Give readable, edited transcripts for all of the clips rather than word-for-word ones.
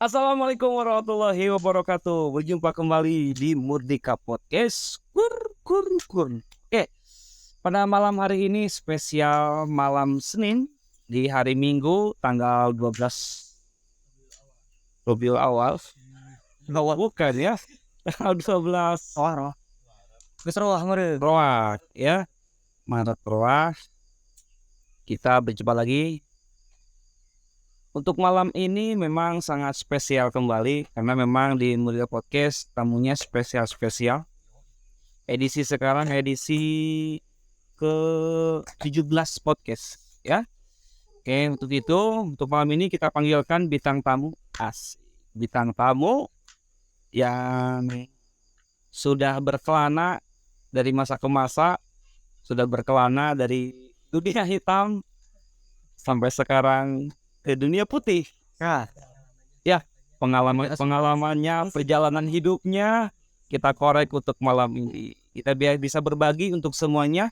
Assalamualaikum warahmatullahi wabarakatuh. Berjumpa kembali di Murdika Podcast. Oke, pada malam hari ini spesial malam Senin di hari Minggu tanggal 12 Rabiul Awal. Bukan ya? Tanggal 12 Roah ya. Maret Roah. Kita berjumpa lagi. Untuk malam ini memang sangat spesial kembali karena memang di Murdika Podcast tamunya spesial. Edisi sekarang edisi ke-17 podcast ya. Oke, untuk malam ini kita panggilkan bintang tamu bintang tamu yang sudah berkelana dari masa ke masa, sudah berkelana dari dunia hitam sampai sekarang ke dunia putih. Ya, pengalamannya, perjalanan hidupnya kita korek untuk malam ini. Kita biar bisa berbagi untuk semuanya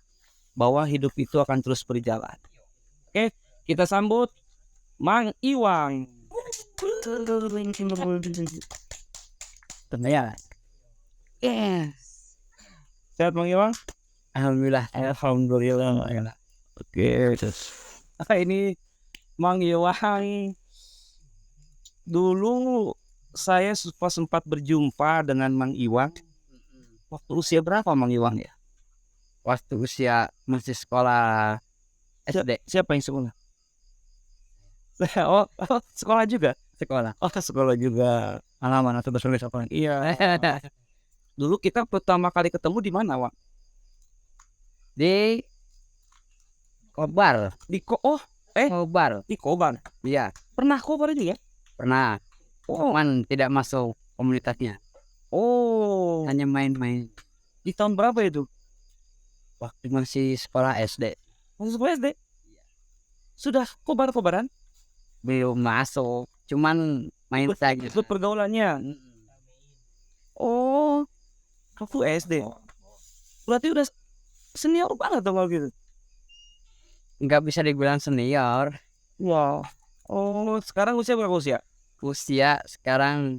bahwa hidup itu akan terus berjalan. Oke, kita sambut Mang Iwang. Ya. Sehat Mang Iwang? Alhamdulillah. Oke, ini Mang Iwang. Dulu saya sempat berjumpa dengan Mang Iwang. Waktu usia berapa Mang Iwang ya? Waktu usia masih sekolah SD. Siapa yang sekolah? Sekolah juga? Sekolah. Sekolah juga. Alaman atau bersulit sekolah. Iya. Dulu kita pertama kali ketemu di mana, Wak? Di Kobar. Kobar. Di Kobar. Iya, Pernah Kobar juga? pernah. Cuman tidak masuk komunitasnya. Hanya main-main. Di tahun berapa itu? Waktu masih sekolah SD. Masuk sekolah SD? Sudah Kobar-Kobaran? Belum masuk. Cuman main saja. Itu pergaulannya. Waktu SD. Berarti udah senior banget dong kalau gitu. Nggak bisa dibilang senior. Wow. Sekarang usia berapa usia? Usia sekarang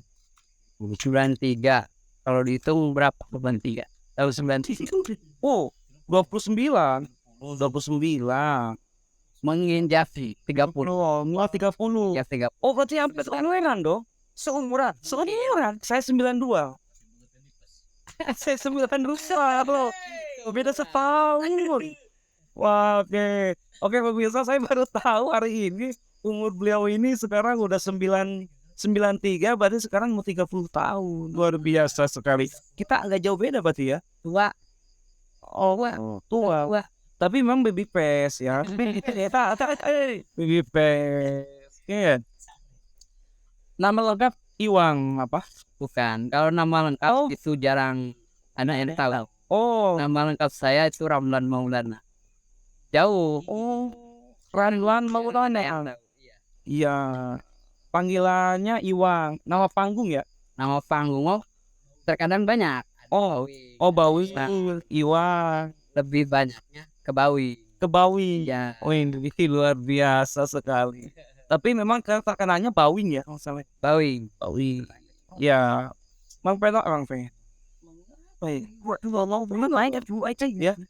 93. Kalau dihitung berapa? 93. Tahun 93. 29. 29. Menginjak 30. Mulai 30. Ya 30. Berarti hampir seumuran dong? Seumuran. Saya 92. Saya 92 bro. Beda setahun. Wah, oke. Oke, pemirsa, saya baru tahu hari ini umur beliau ini sekarang udah 93, berarti sekarang mau 30 tahun. Luar biasa sekali. Kita agak jauh beda berarti ya. Tua. Tua. Tapi memang baby face ya. Baby face. Oke. Nama lengkap Iwang apa? Bukan. Kalau nama lengkap itu jarang anak yang tahu. Nama lengkap saya itu Ramlan Maulana. Jauh. Ramlan Maulana. Iya. Panggilannya Iwang. Nama panggung ya? Nama panggung terkadang banyak. Bawi. Iwang. Lebih banyaknya ke Bawi. Ya. Ini luar biasa sekali. Tapi memang terkenalnya Bawing ya, masalah. Bawi. Ya. Mang Peno. Ya,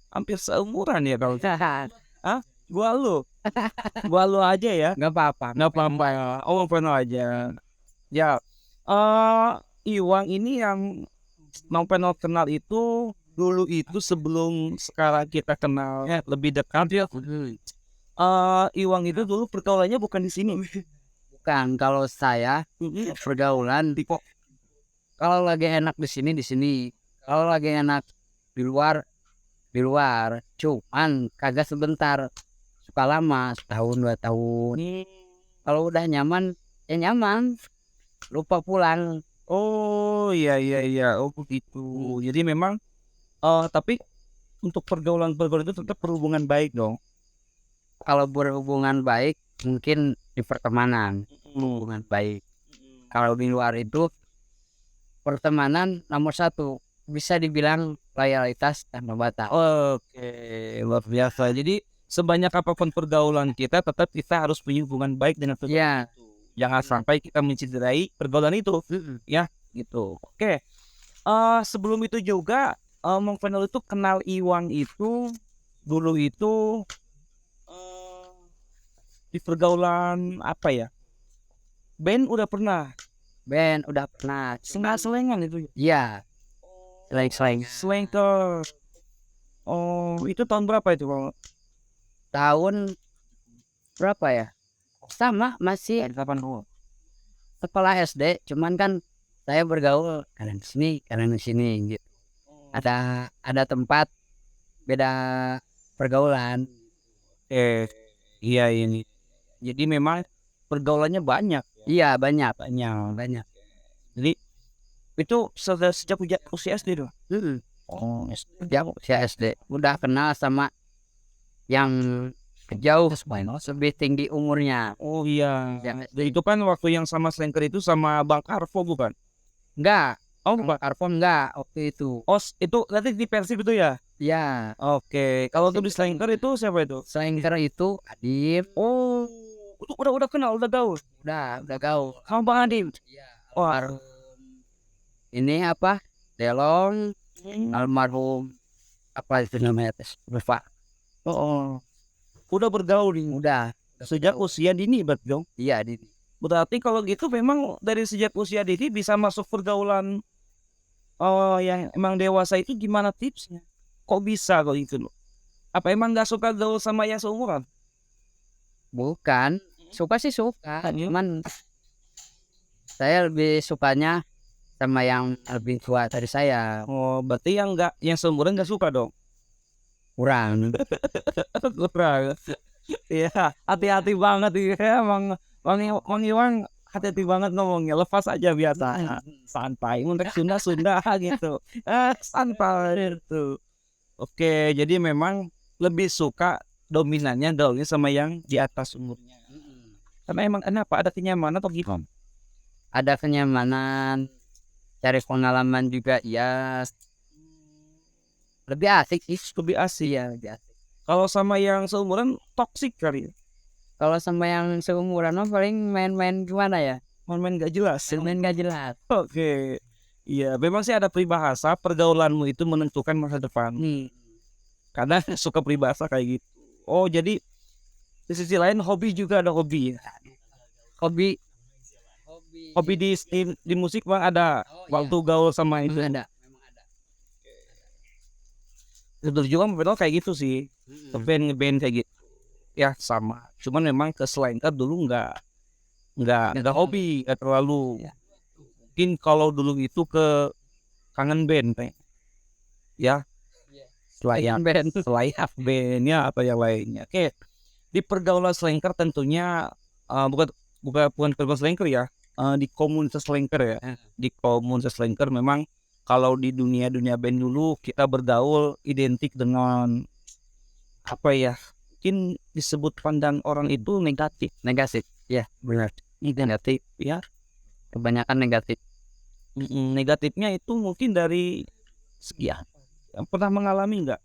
hampir seumuran ya kalau. Gua lu aja ya. Nggak apa-apa ya. Mang Peno aja. Ya. Iwang ini yang Mang Peno kenal itu dulu itu sebelum sekarang kita kenal lebih dekat ya. Iwang itu dulu pergaulannya bukan di sini. Bukan. Kalau saya pergaulan kalau lagi enak di sini. Kalau lagi enak di luar. Cuman kagak sebentar. Suka lama, setahun 2 tahun. Kalau udah nyaman, ya nyaman. Lupa pulang. Iya. Begitu. Jadi memang tapi untuk pergaulan itu tetap berhubungan baik dong. Kalau berhubungan baik mungkin di pertemanan hubungan baik. Kalau di luar itu pertemanan nomor 1, bisa dibilang loyalitas tanpa batas. Oke, luar biasa. Jadi sebanyak apapun pergaulan kita, tetap kita harus punya hubungan baik dengan Ya. Jangan sampai kita mencederai pergaulan itu, ya gitu. Oke. Sebelum itu juga Mang Venol itu kenal Iwan itu dulu itu di pergaulan apa ya? Band udah pernah, Band udah pernah. selengan itu. Iya, slang Slanker. Oh, itu tahun berapa itu, Bang? tahun berapa ya? Sama masih 80. sekolah SD, cuman kan saya bergaul kadang di sini, kadang di sini gitu. Ada tempat beda pergaulan. Iya ini. Jadi memang pergaulannya banyak. Iya, banyak. Jadi itu sejak usia SD tuh. Oh, Ya, usia SD udah kenal sama yang jauh lebih tinggi umurnya. Oh iya. Yang Dan itu kan waktu yang sama Slanker itu sama Bang Karvo bukan? enggak, Oh bukan. Arfon enggak waktu itu. Oh itu nanti di Persib itu ya? Ya, Oke. Kalau untuk di Slanker itu siapa itu? selanger itu Adib. Oh, itu udah kenal, udah gaul. Udah gaul. Sama Bang Adim. Oh, Almarhum ini apa? Delong, almarhum apa itu namanya tes? Lupa. oh. Udah bergaul nih. Udah. Sejak usia dini berarti dong. Iya, di Berarti kalau gitu memang dari sejak usia dini bisa masuk pergaulan yang emang dewasa itu gimana tipsnya? Kok bisa kok itu loh? Apa emang nggak suka gaul sama yang seumuran? bukan suka sih suka, Kan, ya? cuman saya lebih sukanya sama yang lebih tua dari saya. Oh, berarti yang seumuran nggak suka dong? Kurang. Kurang. Iya, hati-hati banget ya, Mang Iwan hati-hati banget ngomongnya, lepas aja biasa, santai, untuk Sunda gitu, santai itu. Oke, jadi memang lebih suka dominannya gaulnya sama yang di atas umurnya. Karena emang kenapa? Ada kenyamanan atau gimana? Ada kenyamanan, cari pengalaman juga ya, lebih asik sih. Lebih asik. Iya, lebih asik. Kalau sama yang seumuran toksik kali ya. Kalau sama yang seumuran mah paling main-main gimana ya, Main gak jelas. main gak jelas. Oke. Iya, memang sih ada peribahasa pergaulanmu itu menentukan masa depan. Karena suka peribahasa kayak gitu. Oh, jadi di sisi lain hobi juga ada hobi ya. Hobi Hobi di musik Bang ada Oh, waktu gaul sama itu. ada. Betul juga betul kayak gitu sih. Ngeband kayak gitu. Ya sama. Cuman memang ke Slanker dulu nggak hobi, nggak terlalu. Ya. Mungkin kalau dulu itu ke kangen band kayak. Ya, selain bandnya atau yang lainnya. Oke. Di pergaulan Slanker tentunya bukan pergaulan Slanker ya. Di komunitas Slanker ya. Di komunitas Slanker memang kalau di dunia band dulu kita bergaul identik dengan apa ya? Mungkin disebut pandang orang itu negatif. Ya, benar. Negatif ya. Kebanyakan negatif. Negatifnya itu mungkin dari segi apa? Yang pernah mengalami nggak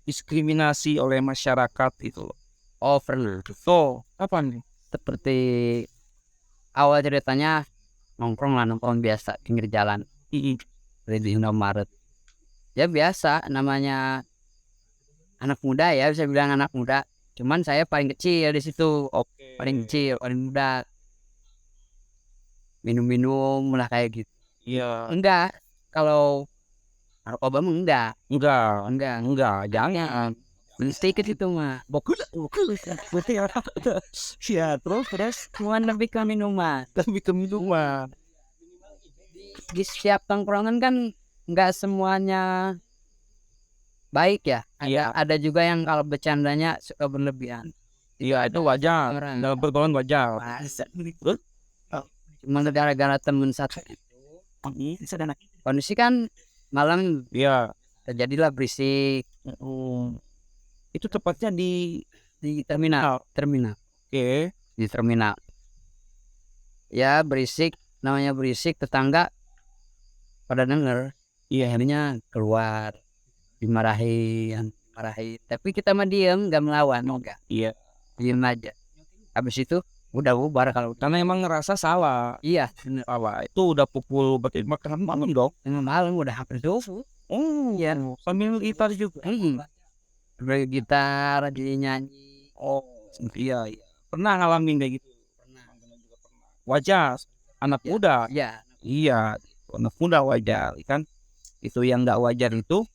diskriminasi oleh masyarakat itu loh. Oh, pernah. So, apa nih? Seperti awal ceritanya nongkrong biasa pinggir jalan di Indomaret. Ya biasa, namanya anak muda ya, bisa bilang anak muda. Cuman saya paling kecil di situ. Oke. Paling kecil, paling muda. Minum-minum lah kayak gitu. Iya. Enggak, kalau narkoba mah enggak. Enggak, jangan. Sedikit itu mah. Bokul. Berarti ya. Ya, terus Cuman lebih ke minuman. tapi ke minuman. Di setiap tongkrongan kan enggak semuanya baik ya. Iya. Ada juga yang kalau bercandanya suka berlebihan. Iya, itu wajar. Orang. Dalam pergaulan wajar. Betul. Cuma gara-gara temen satu kondisi kan malam Iya. terjadilah berisik Itu tepatnya di terminal Oke. di terminal ya, berisik, namanya berisik, tetangga pada denger. Iya. Akhirnya keluar, dimarahin, tapi kita mah diem, nggak melawan, enggak, Iya. diem aja. Habis itu udah bubar kalau Karena emang ngerasa salah. iya bener. Salah itu udah pukul berarti makan malam dong. Malam udah hampir subuh. Oh, Iya. sambil gitar juga. Beli gitar jadi nyanyi. Oh, iya. Pernah ngalamin kayak gitu? Pernah. Wajar, anak Ya. muda. Iya. Iya, anak muda wajar kan. Itu yang nggak wajar itu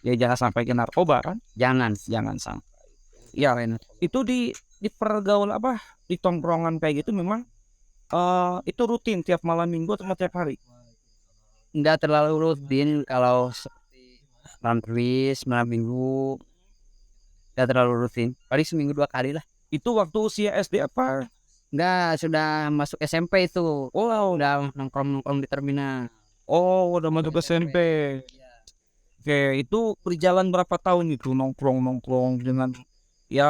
ya jangan sampai ke narkoba kan. Jangan Sampai. Ya, itu di pergaulan apa di tongkrongan kayak gitu memang itu rutin tiap malam minggu atau tiap hari. nggak terlalu rutin kalau seperti malam Kamis, malam Minggu nggak terlalu rutin. Paling seminggu 2 kali lah. Itu waktu usia SD apa? Nggak, sudah masuk SMP itu. Oh, Udah nongkrong-nongkrong di terminal. udah masuk SMP. Oke, itu berjalan berapa tahun itu nongkrong dengan ya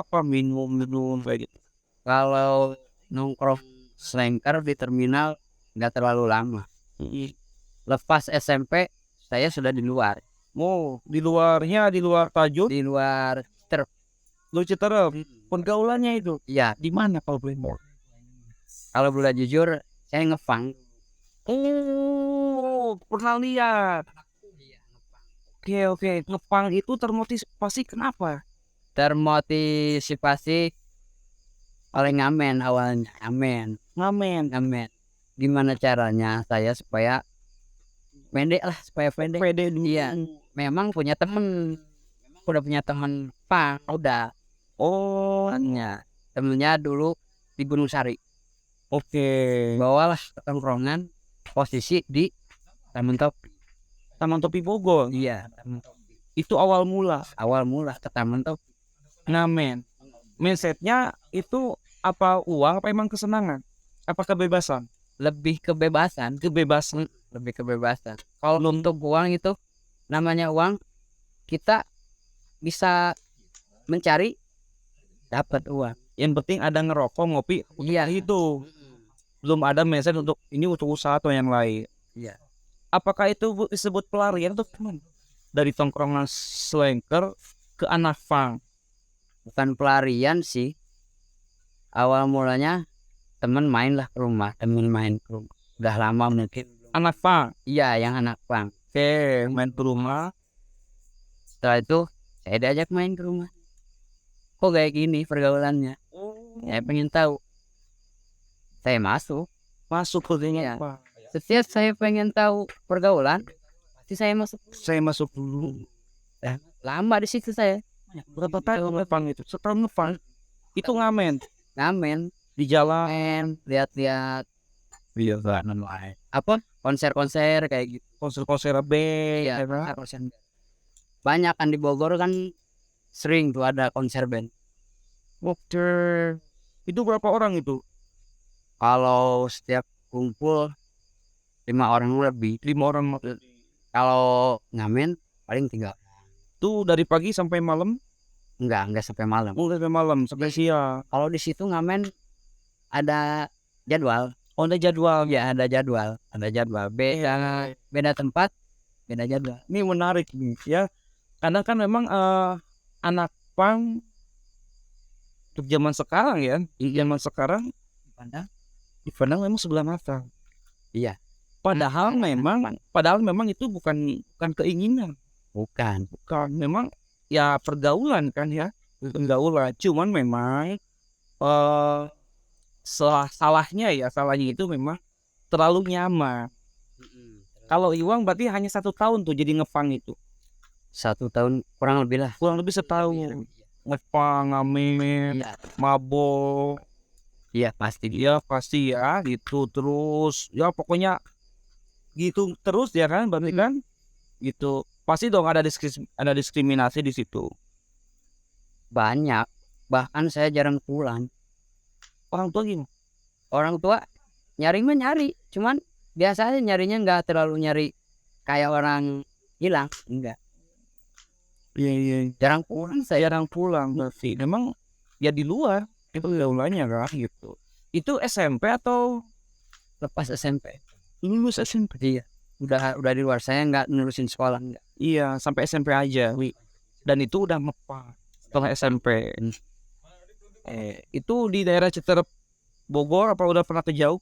apa minum kayak gitu. Kalau nongkrong selengker di terminal nggak terlalu lama. Lepas SMP saya sudah di luar. Oh, di luar Tajur, Di luar lu Citerep. Pergaulannya itu Iya, di mana kalau boleh tahu? kalau boleh jujur saya ngefang. Oh, pernah lihat. Oke. Ngepang itu termotivasi kenapa? Termotivasi oleh ngamen awalnya. Ngamen. Gimana caranya saya supaya pendek. Pede dulu. Iya. Memang punya temen. Udah punya temen pang. Udah. Oh, Temennya dulu di Gunung Sari. oke. Bawalah ke tongkrongan. Posisi di Taman Topi. Taman Topi Bogor. Iya. Taman Topi. Itu awal mula Awal mula ke Taman Topi. ngamen. Mindsetnya itu apa uang apa emang kesenangan? Apa kebebasan? Lebih kebebasan. Lebih kebebasan. Kalau untuk uang itu namanya uang, kita bisa mencari, dapat uang. Yang penting ada ngerokok, ngopi, Iya. itu. Belum ada mindset untuk ini untuk usaha atau yang lain. Iya. Apakah itu disebut pelarian atau gimana? Dari tongkrongan selengker ke anak pang. Bukan pelarian sih. Awal mulanya temen main ke rumah. Udah lama mungkin. Anak pang. Iya, yang anak pang. Oke, main ke rumah. Setelah itu saya diajak main ke rumah. Kok kayak gini pergaulannya? Saya pengen tahu. Saya masuk. Ke Iya. apa? Setiap saya pengen tahu pergaulan, pasti saya masuk. Saya masuk dulu. Lama di situ saya. Berapa tahun ngepang itu? Setahun ngepang. Itu ngamen Ngamen, di jalan. lihat-lihat Iya kan. apa konser-konser kayak gitu. Konser-konser band. Iya, konser. Banyak kan di Bogor kan sering tuh ada konser band. Oke. Itu berapa orang itu? Kalau setiap kumpul 5 orang lebih. 5 orang. Kalau ngamen paling 3. Itu dari pagi sampai malam? Enggak sampai malam. Sampai malam, sampai siang. Kalau di situ ngamen ada jadwal. Oh, ada jadwal. Ya, ada jadwal. Beda tempat, beda jadwal. Ini menarik nih ya. Karena kan memang anak pang untuk zaman sekarang ya, zaman sekarang dipandang memang sebelah mata. Iya. Padahal memang itu bukan keinginan. Bukan. Memang ya pergaulan kan ya. Pergaulan. Cuman memang salahnya itu memang terlalu nyaman. Kalau Iwang berarti hanya 1 tahun tuh jadi ngepang itu. 1 tahun kurang lebih lah. Kurang lebih setahun. Ngepang, ngamen, mabok. Iya pasti. Iya pasti ya gitu terus. Ya pokoknya gitu terus ya kan berarti kan gitu. Pasti dong ada diskriminasi di situ. Banyak. Bahkan saya jarang pulang. Orang tua gimana? Orang tua nyari, cuman biasanya nyarinya nggak terlalu nyari kayak orang hilang, enggak. Iya. Jarang pulang. Berarti memang ya di luar itu gaulanya kan gitu. Itu SMP atau Lepas SMP. lulus SMP? Iya. Udah di luar, saya nggak nerusin sekolah, enggak. Iya, sampai SMP aja, Dan itu udah ngepang setelah SMP. Itu di daerah Citerep Bogor apa udah pernah ke jauh?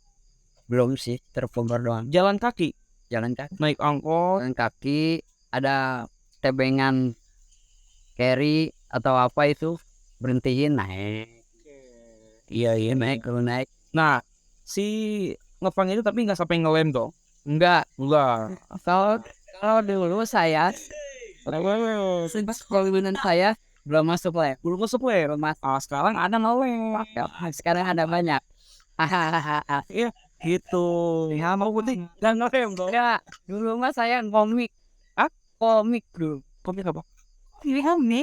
Belum sih, terbongkar doang. Jalan kaki, Jalan kaki. naik angkot. Jalan kaki, ada tebengan carry atau apa itu, berhentiin naik. Iya. Naik kalau naik. Nah, si ngepang itu tapi nggak sampai ngelem dong? Enggak. Enggak. Kalau dulu saya perkebunan saya belum masuk lab. Belum masuk lem. Sekarang ada ngelem. Sekarang ada banyak. Hahaha. Iya, gitu. Ya mau putih nggak ngelem dong? Ya, dulu mah saya komik. Hah? Komik dulu. Komik apa?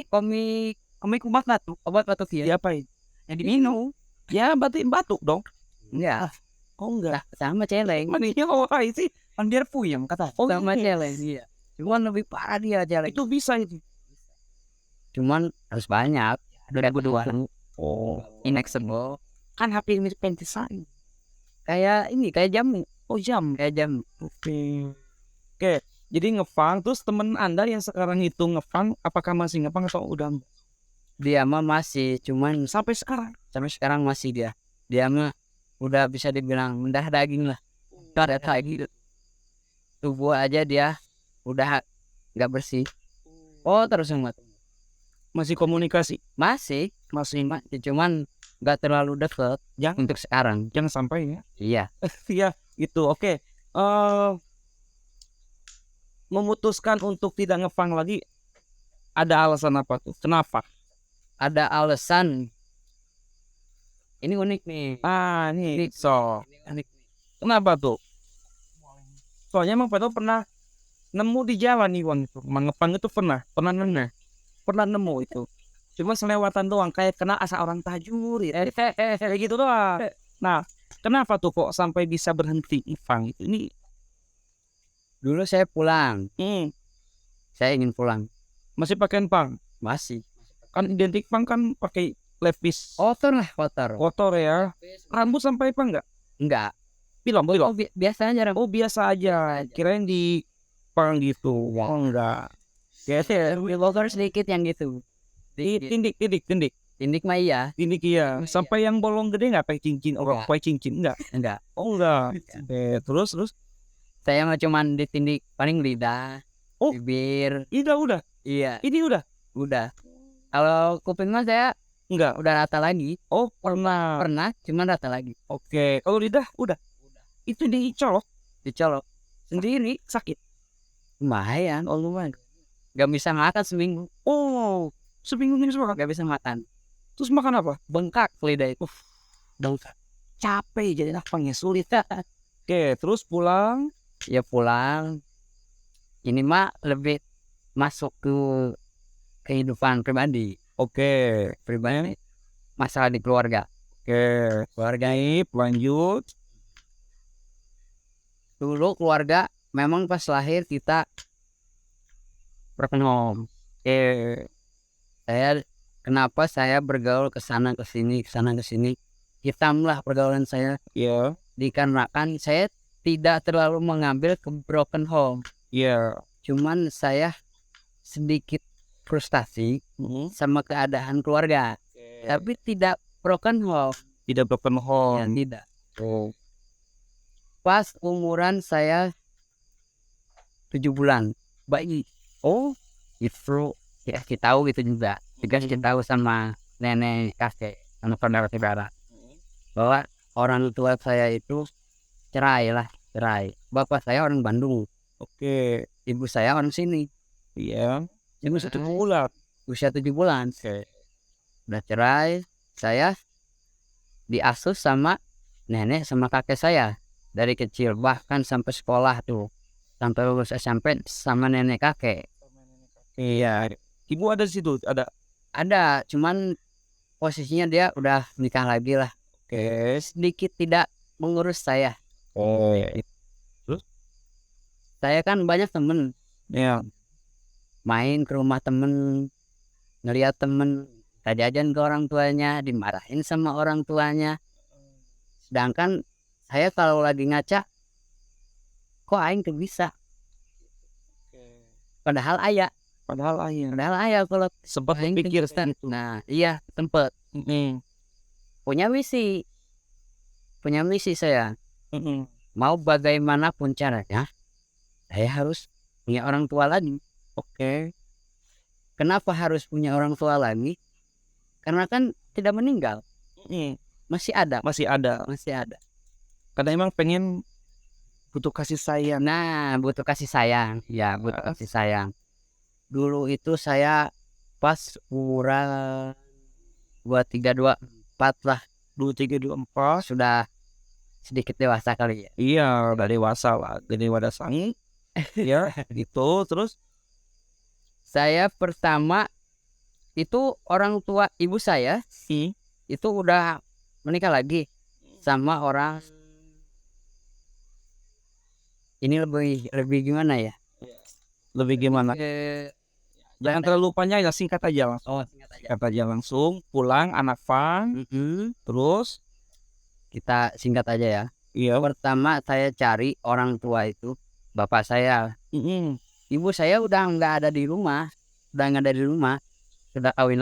Komik Komik umat batuk. obat batuk ya. Diapain? Yang diminum. Ya berarti batuk dong. Enggak. Oh enggak. Sama celeng. Maninya apa sih? Kan biar puyeng kata. Oh Sama celeng. Iya. Cuman lebih parah dia celeng. itu bisa itu. Cuman harus banyak. 2002. Oh. Inexable. Kan HP mirip pentisan. Kayak ini, kayak jamu. Oh jam. Kayak jam. Oke. Jadi ngefang terus temen Anda yang sekarang itu ngefang apakah masih ngefang atau udah enggak? Dia mah masih, cuman Sampai sekarang. sampai sekarang masih dia. Dia mah udah bisa dibilang mendarah daging lah. Karet lagi. Tubuh aja dia udah nggak bersih. Oh terus yang Masih komunikasi. masih, Masih cuman nggak terlalu deket Jangan. untuk sekarang. jangan sampai ya. Iya. Iya, itu oke. Memutuskan untuk tidak ngefang lagi ada alasan apa tuh? Kenapa? Ada alasan. Ini unik nih. Nih, Ini unik. kenapa tuh? Soalnya emang Pedro pernah nemu di jalan nih Wang itu. Mengepang itu pernah nemu itu. Cuma selewatan doang kayak kena asa orang tajur ya. Kayak gitu doang. Nah, kenapa tuh kok sampai bisa berhenti ngepang itu? Ini Dulu saya pulang. Saya ingin pulang. masih pakai pang. Masih. Kan identik pang kan pakai levis. Kotor lah, kotor. Kotor ya. Rambut sampai pang enggak? Enggak. Pilom. Oh, biasanya Oh biasa aja. Kirain di pang gitu. Oh enggak. Kayak kotor sedikit yang gitu. di tindik. Tindik mah iya. Tindik iya. Sampai yang bolong gede enggak pakai cincin? Enggak. Pakai cincin enggak? Enggak. Oh enggak. Terus Saya mah cuman ditindik paling lidah, Oh. bibir. udah. Iya, Ini udah. Kalau kuping mah saya Enggak. udah rata lagi. Oh pernah. Pernah, cuman rata lagi. Oke. Kalau lidah udah. Itu dicolok Dicolok sendiri sakit. lumayan. Oh lumayan. Gak bisa makan seminggu. Oh seminggu ini semua. Gak bisa makan. Terus makan apa? Bengkak lidah itu. Bengkak. Capek jadi nafangnya sulit. Oke. Terus pulang. Ya pulang. Ini mah lebih masuk ke kehidupan pribadi. Oke. Pribadi. Masalah di keluarga. Oke. Keluarga ini lanjut. Dulu keluarga memang pas lahir kita broken home. Kenapa saya bergaul ke sana ke sini hitam lah pergaulan saya. Iya. Dikarenakan saya tidak terlalu mengambil ke broken home. Iya. Cuman saya sedikit frustasi sama keadaan keluarga. Tapi tidak broken home. Tidak broken Ya, home. tidak. Oh. Pas umuran saya 7 bulan bayi. Oh. Itu ya kita tahu gitu juga. Dikasih tahu sama nenek kakek sama saudara-saudara bahwa orang tua saya itu cerai. Bapak saya orang Bandung. Oke. Ibu saya orang sini. Iya. Ini 1 bulan. Usia 7 bulan. Udah cerai. Saya diasuh sama nenek sama kakek saya dari kecil, bahkan sampai sekolah tuh, sampai lulus SMP sama nenek kakek. Iya. Ibu ada di situ? Ada, cuman posisinya dia udah nikah lagi lah. Oke. Sedikit tidak mengurus saya. Oh. Saya kan banyak temen, Iya. main ke rumah temen, ngeliat temen jajan ke orang tuanya, dimarahin sama orang tuanya. Sedangkan saya kalau lagi ngaca, kok aing tuh bisa. Padahal ayah kalau Sempat aing berpikir tuh bisa. gitu. Nah iya sempet. punya misi saya. Mau bagaimanapun caranya, saya harus punya orang tua lagi. Oke. Kenapa harus punya orang tua lagi? Karena kan tidak meninggal, masih ada, Masih ada. Karena emang pengen butuh kasih sayang. Nah, butuh kasih sayang. Ya, butuh kasih sayang. Dulu itu saya pas umuran 23 24 lah, 23, 24. sudah sedikit dewasa kali ya. Iya, udah dewasa lah. Jadi wadah sangi. Ya, gitu. Terus Saya pertama itu orang tua ibu saya itu udah menikah lagi sama orang, ini lebih gimana ya? lebih gimana? Jangan terlalu panjang ya, singkat aja langsung. Singkat aja. Singkat aja langsung. Pulang anak Fang. Terus Kita singkat aja ya. iya. Pertama saya cari orang tua itu bapak saya. Ibu saya udah nggak ada di rumah, sudah kawin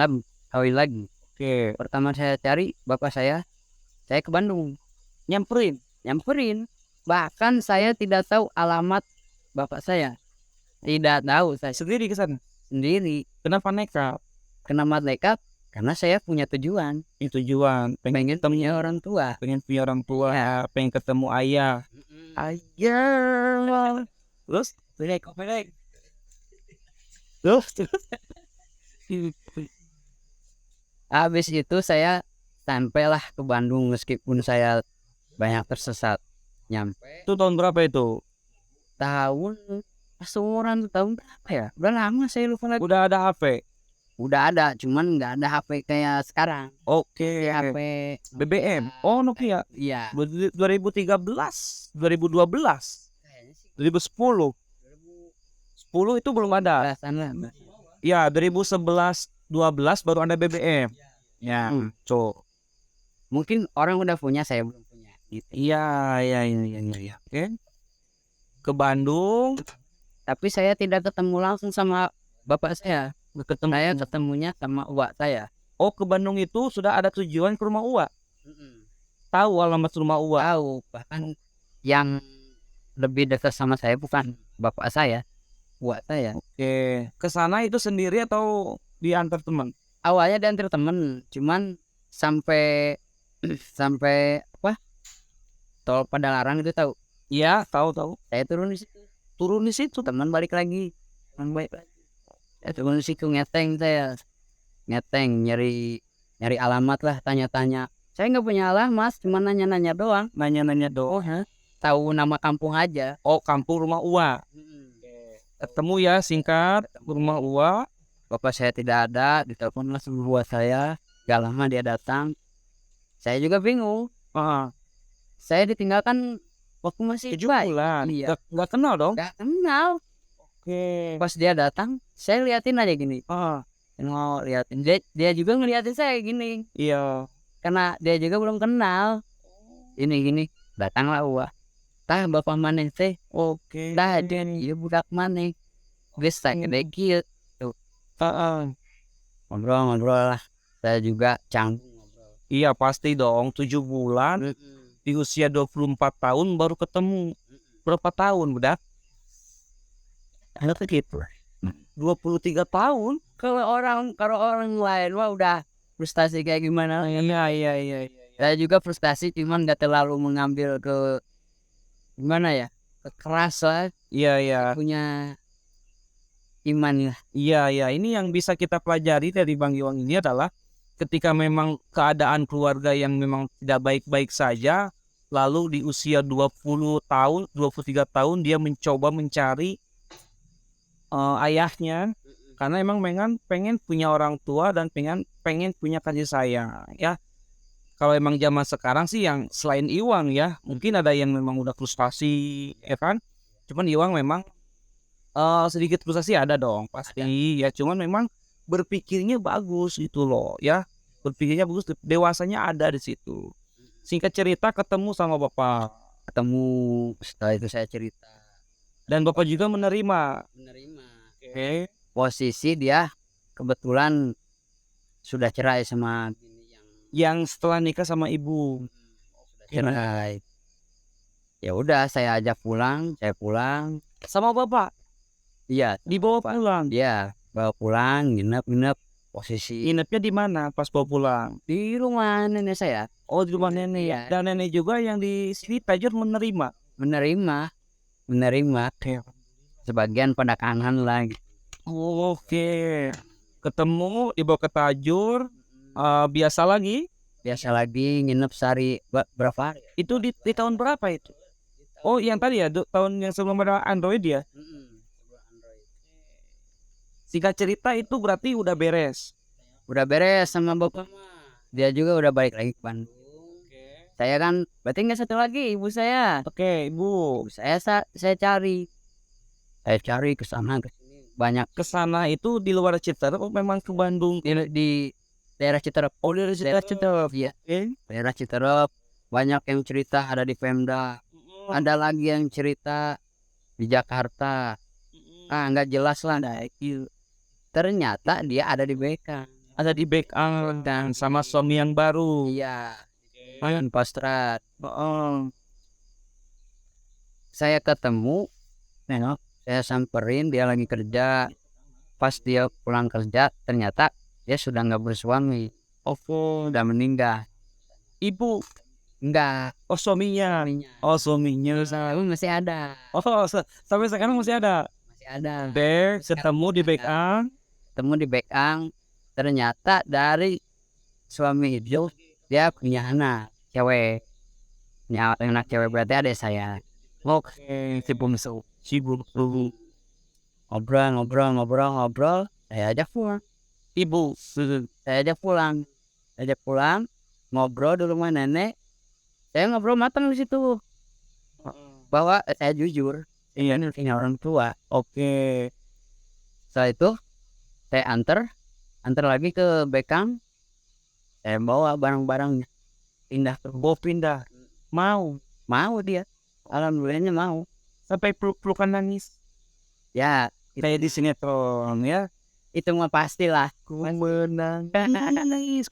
lagi. Oke. Pertama saya cari bapak saya ke Bandung, nyamperin. Bahkan saya tidak tahu alamat bapak saya, tidak tahu. Saya Sendiri ke sana. sendiri. Kenapa nekat? Karena saya punya tujuan, pengen punya orang tua. Pengen punya orang tua, pengen ketemu ayah. Ayah. Terus Habis itu saya sampailah ke Bandung meskipun saya banyak tersesat. Nyampe itu tahun berapa itu? tahun umuran tahun berapa ya? Udah lama saya lupa lagi. Udah ada HP? Udah ada, cuman nggak ada HP kayak sekarang. Oke. HP BBM. Oh, Nokia. Iya. 2013, 2012, 2010. 10 itu belum ada. Ya, 2011, 12 baru ada BBM. Ya, mungkin orang udah punya, saya belum punya. Gitu. Iya. Oke. Ke Bandung, tapi saya tidak ketemu langsung sama bapak saya. Saya ketemunya sama uak saya. Oh, ke Bandung itu sudah ada tujuan ke rumah uak. Tahu alamat rumah uak? Tahu, bahkan yang lebih dekat sama saya bukan bapak saya, uak saya. Oke. Ke sana itu sendiri atau diantar teman? Awalnya diantar teman, cuman sampai apa? Tol Padalarang itu tahu? Iya, tahu. Saya turun di situ, teman balik lagi. Saya turun di situ ngeteng, nyari alamat lah, tanya-tanya. Saya nggak punya alamat, cuma nanya-nanya doang. Tahu nama kampung aja. Oh, kampung rumah uak. Ketemu ya, singkat, rumah uak. Bapak saya tidak ada, ditelepon langsung buat saya. Gak lama dia datang. Saya juga bingung. Saya ditinggalkan waktu masih 7 bulan. Iya. Gak kenal dong? Gak kenal. Oke. Pas dia datang, saya liatin aja gini. Liatin. Dia juga ngeliatin saya gini. Iya. Karena dia juga belum kenal. Ini gini. Datanglah uak. Tah bapak mana teh? Oke. Tah dia budak mana? Geus gede kieu. Ngobrol lah. Saya juga canggung ngobrol. Iya, pasti dong. 7 bulan. Di usia 24 tahun baru ketemu. Berapa tahun budak? Ada gitu. 23 tahun. Kalau orang lain wah udah frustasi kayak gimana. Iya. Saya juga frustasi, cuman gak terlalu mengambil ke gimana ya, keras lah. Iya. Punya iman lah. Iya. Ini yang bisa kita pelajari dari Bang Iwang ini adalah ketika memang keadaan keluarga yang memang tidak baik-baik saja, lalu di usia 20 tahun, 23 tahun dia mencoba mencari ayahnya, karena emang pengen punya orang tua dan pengen punya kasih sayang ya. Kalau emang zaman sekarang sih yang selain Iwang ya, mungkin ada yang memang udah frustasi ya kan. Cuman Iwang memang sedikit frustasi ada dong pasti ya, cuman memang berpikirnya bagus gitu loh ya. Berpikirnya bagus, dewasanya ada di situ. Singkat cerita ketemu sama bapak. Setelah itu saya cerita. Dan bapak juga menerima. Posisi dia kebetulan sudah cerai sama yang setelah nikah sama ibu. cerai. Ya udah saya ajak pulang, saya pulang. Sama bapak Iya, dibawa Pak. pulang. Iya, bawa pulang, nginep posisi Nginepnya di mana pas bawa pulang? di rumah nenek saya. Oh, di rumah nenek. Iya. Dan nenek juga yang di sini tajur menerima. Menerima Oke. sebagian penekanan lah. Oke. Ketemu dibawa ke tajur. Biasa lagi. Biasa lagi nginep sehari berapa hari? Itu di tahun berapa itu? Oh, yang tadi ya, tahun yang sebelum ada Android ya. Singkat cerita itu berarti udah beres. Udah beres sama bapak mah. Dia juga udah balik lagi ke Bandung. Saya kan berarti nggak satu lagi ibu saya. Oke, ibu. Ibu saya cari. Saya cari ke sana ke sini banyak Ke sana itu di luar Citerep, memang ke Bandung. di daerah Citerep. Oh, di daerah Citerep. Iya, Oke. daerah Citerep banyak yang cerita ada di Pemda. Ada lagi yang cerita di Jakarta. Nggak jelas lah. Ternyata dia ada di BK. Ada di backup dan sama suami yang baru. Iya. Main Postrat. Oh, Saya ketemu, nengok, saya samperin dia lagi kerja. Pas dia pulang kerja, ternyata dia sudah nggak bersuami, udah meninggal. ibu. Enggak, Oh, suaminya. Oh, suaminya. tapi masih ada, Oh, sampai sekarang masih ada. masih ada. Ketemu di backup. Ketemu di Bekang, ternyata dari suami itu dia punya anak cewek, punya anak cewek berarti ada saya. Oke, si bungsu. Ngobrol, saya ajak pulang. Ibu. Saya ajak pulang, ngobrol di rumah nenek. Saya ngobrol matang di situ bahwa saya jujur, Iya. ini punya orang tua. Oke. Setelah itu saya antar lagi ke Bekang. Saya bawa barang-barangnya, pindah. Mau dia, alhamdulillahnya mau. Sampai peluk-pelukan nangis. Ya Kayak di sinetron ya. itu mah pastilah. Ku menangis.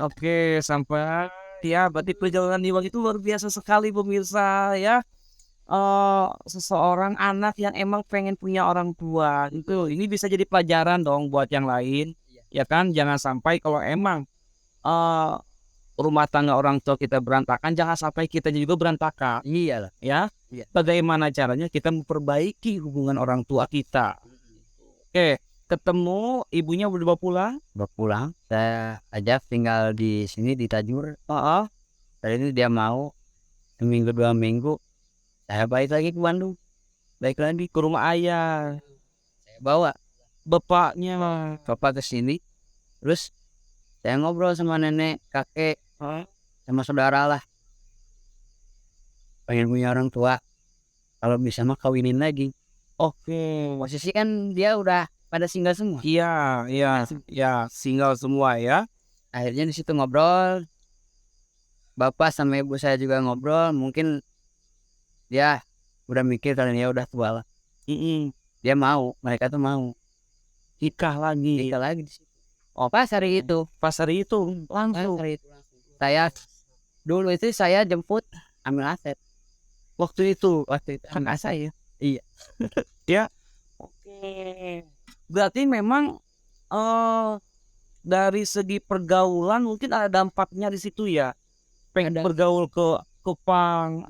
Oke, sampai ya berarti perjalanan Iwang itu luar biasa sekali pemirsa ya. Seseorang anak yang emang pengen punya orang tua itu, ini bisa jadi pelajaran dong buat yang lain, ya kan? Jangan sampai kalau emang rumah tangga orang tua kita berantakan, jangan sampai kita juga berantakan. Iya lah. Ya, Iya. bagaimana caranya kita memperbaiki hubungan orang tua kita? Oke, ketemu ibunya udah dibawa pulang. Pulang, saya ajak tinggal di sini di Tajur. Tadi itu dia mau, seminggu 2 minggu saya balik lagi ke Bandung, Baik lagi ke rumah ayah. saya bawa Bapaknya. bapak ke sini. Terus saya ngobrol sama nenek, kakek, sama saudara lah, pengen punya orang tua, kalau bisa mah kawinin lagi. Oke. Posisi kan dia udah pada single semua. Iya, single semua ya. Akhirnya di situ ngobrol, bapak sama ibu saya juga ngobrol. Mungkin dia udah mikir karena dia udah tua lah. Dia mau, mereka tuh mau Nikah lagi. di situ. Pas hari itu langsung. Saya dulu itu saya jemput ambil aset. Waktu itu Kan saya. Iya. Ya. Oke. Berarti memang dari segi pergaulan mungkin ada dampaknya di situ ya. Pengen bergaul ke pang,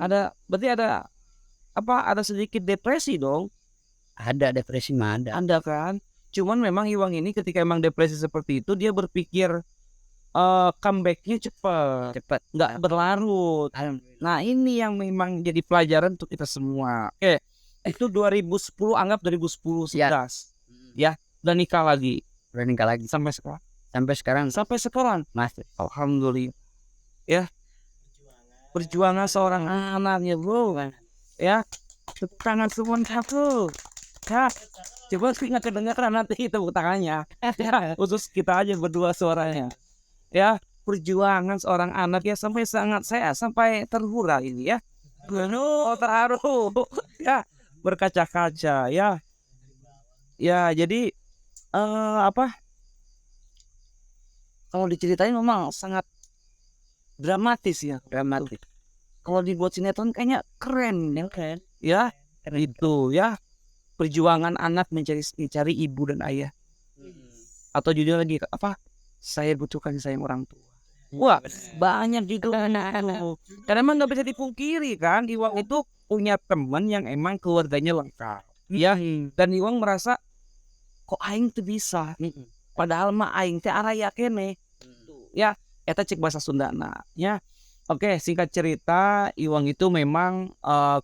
berarti ada sedikit depresi dong. Ada depresi mah ada. Anda kan. Cuman memang Iwang ini ketika emang depresi seperti itu dia berpikir comebacknya cepat, nggak berlarut. Nah ini yang memang jadi pelajaran untuk kita semua. Oke, itu 2010, anggap 2010 11 ya, udah nikah lagi sampai sekarang masih. alhamdulillah ya. Perjuangan seorang anaknya bro ya, tepuk tangan semua satu ya. Coba nggak kedengaran nanti tepuk tangannya ya, khusus kita aja berdua suaranya ya. Perjuangan seorang anak ya, sampai terhura ini ya, terharu ya, berkaca-kaca ya. Jadi kalau diceritain memang sangat dramatis ya. Dramatis. Kalau dibuat sinetron kayaknya keren ya. Keren. Ya, Keren. itu ya perjuangan anak mencari ibu dan ayah. Atau judul lagi apa? Saya butuh kasih sayang orang tua. Wah, banyak judul anak-anak. Karena emang nggak bisa dipungkiri kan, Iwang itu punya teman yang emang keluarganya lengkap. Ya, dan Iwang merasa kok aing tuh bisa. Padahal mah aing teh araya kene. Ya, eta cek bahasa Sundana. Ya. Oke, singkat cerita, Iwang itu memang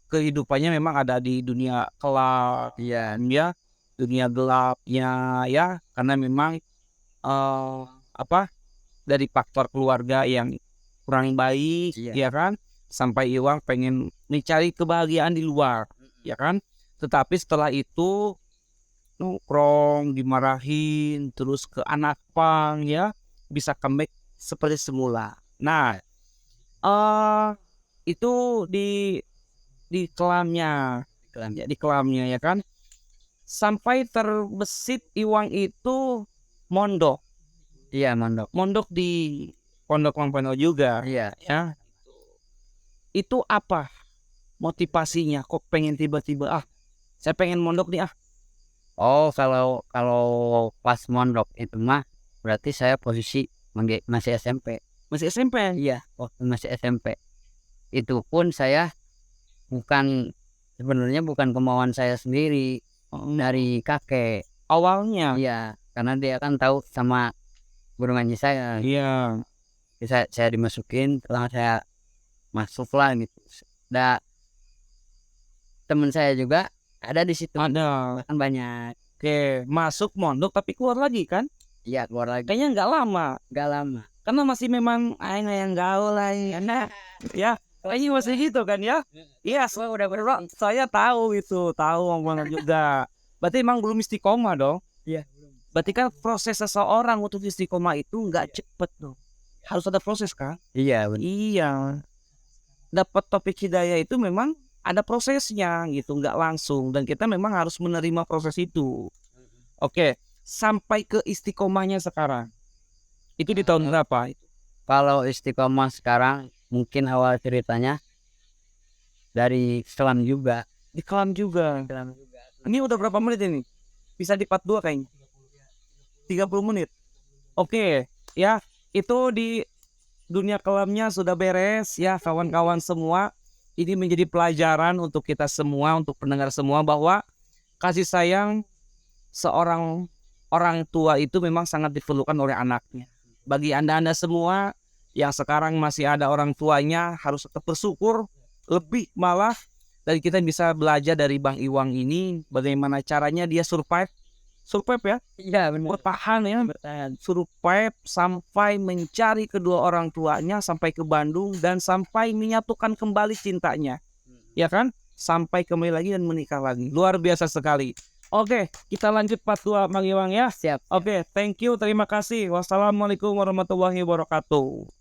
kehidupannya memang ada di dunia kelap, Iya. ya, dunia gelapnya, ya, karena memang dari faktor keluarga yang kurang baik, Iya. ya kan, sampai Iwang pengen mencari kebahagiaan di luar, ya kan. Tetapi setelah itu nongkrong, dimarahin, terus ke anak pang, ya, bisa comeback seperti semula. Nah, itu di kelamnya, ya kan, sampai terbesit Iwang itu mondok Iya, mondok. di Pondok Lampano juga, Iya. ya. Itu apa motivasinya? Kok pengen tiba-tiba saya pengen mondok nih Oh, kalau pas mondok itu mah berarti saya posisi masih SMP. masih SMP. Iya, waktu masih SMP. Itu pun saya sebenarnya bukan kemauan saya sendiri, dari kakek. Awalnya. Iya, karena dia kan tahu sama guru ngaji saya. Iya. Saya dimasukin, setelah saya masuk lah gitu. Teman saya juga ada di situ. Ada. Kan banyak. Oke, masuk mondok tapi keluar lagi kan? Iya, keluar lagi. Kayaknya nggak lama. Karena masih memang aing yang gaul lah, ya. Kayaknya masih gitu kan ya? Iya, Udah berapa? saya tahu omongan juga. Berarti emang belum istiqomah dong? Iya. Berarti kan proses seseorang untuk istiqomah itu nggak cepet dong. Harus ada proses kan? Iya, benar. Iya. Dapat topik hidayah itu memang ada prosesnya gitu, nggak langsung. Dan kita memang harus menerima proses itu. Oke, sampai ke istiqomahnya sekarang. Itu di tahun berapa? Kalau istiqomah sekarang mungkin awal ceritanya dari kelam juga. Di kelam juga. Ini udah berapa menit ini? Bisa di part 2 kayaknya. 30 menit. Oke, ya, itu di dunia kelamnya sudah beres ya kawan-kawan semua. Ini menjadi pelajaran untuk kita semua, untuk pendengar semua, bahwa kasih sayang seorang orang tua itu memang sangat diperlukan oleh anaknya. Bagi anda semua yang sekarang masih ada orang tuanya, harus tetap bersyukur, lebih malah. Dan kita bisa belajar dari Bang Iwang ini bagaimana caranya dia survive ya. Iya, benar. Bertahan ya, survive sampai mencari kedua orang tuanya, sampai ke Bandung dan sampai menyatukan kembali cintanya. Ya kan? Sampai kembali lagi dan menikah lagi. Luar biasa sekali. Oke, kita lanjut part 2 Bang Iwang ya. Siap. Oke, thank you, terima kasih. Wassalamualaikum warahmatullahi wabarakatuh.